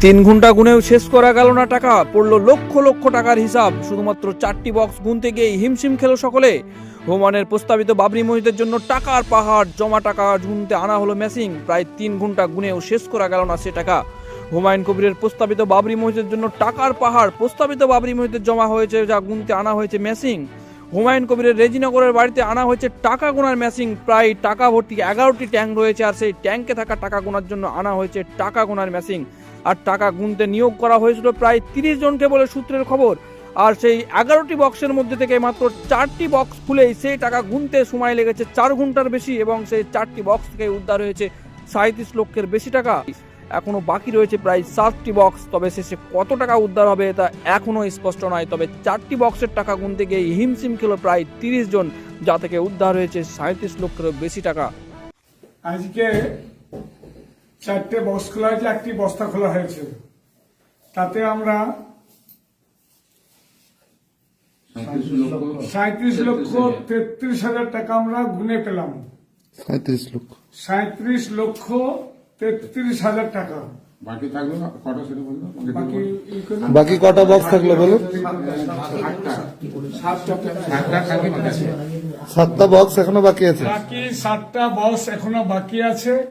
3 ঘন্টা গুনেও শেষ করা গেল না টাকা, পড়লো লক্ষ লক্ষ টাকার হিসাব। শুধুমাত্র 4টি বক্স গুনতে গিয়ে হিমশিম খেলো সকলে। হোমানের প্রস্তাবিত বাবরি মসজিদের জন্য টাকার পাহাড়, জমা টাকা গুনতে আনা হলো মেশিন। প্রায় 3 ঘন্টা গুনেও শেষ করা গেল না সে টাকা। হুমায়ুন কবিরের প্রস্তাবিত বাবরি মসজিদের জন্য টাকার পাহাড়, প্রস্তাবিত বাবরি মসজিদ জমা হয়েছে যা গুনতে আনা হয়েছে মেশিন। হুমায়ুন কবিরের রেজিনগরের বাড়িতে আনা হয়েছে টাকা গোনার মেশিন। প্রায় টাকা ভর্তি 11টি ট্যাঙ্ক রয়েছে, আর সেই ট্যাঙ্কে থাকা টাকা গোনার জন্য আনা হয়েছে টাকা গোনার মেশিন। আর টাকা গুনতে নিয়োগ করা হয়েছিল প্রায় 30 জনকে বলে সূত্রের খবর। আর সেই 11টি বক্সের মধ্যে থেকে মাত্র 4টি বক্স খুলেই সেই টাকা গুনতে সময় লেগেছে 4 ঘন্টার বেশি, এবং সেই 4টি বক্স থেকে উদ্ধার হয়েছে 37 লক্ষের বেশি টাকা। এখনো বাকি রয়েছে প্রায় 7টি বক্স, তবে শেষে কত টাকা উদ্ধার হবে তা এখনো স্পষ্ট নয়। তবে 4টি বক্সের টাকা গুনতে গিয়ে হিমশিম খেলো প্রায় 30 জন, যা থেকে উদ্ধার হয়েছে 37 লক্ষেরও বেশি টাকা। আজকে 4টে বক্স খোলা হয়েছে, 1টি বস্তা খোলা হয়েছে। তাতে আমরা 37,33,000 টাকা আমরা গুনে পেলাম। 37,33,033,000 টাকা। বাকি থাকলো না কটা সেটা বললো? বাকি কটা বক্স থাকলো বলো? 7টা বক্স এখনো বাকি আছে। বাকি 7টা বক্স এখনো বাকি আছে।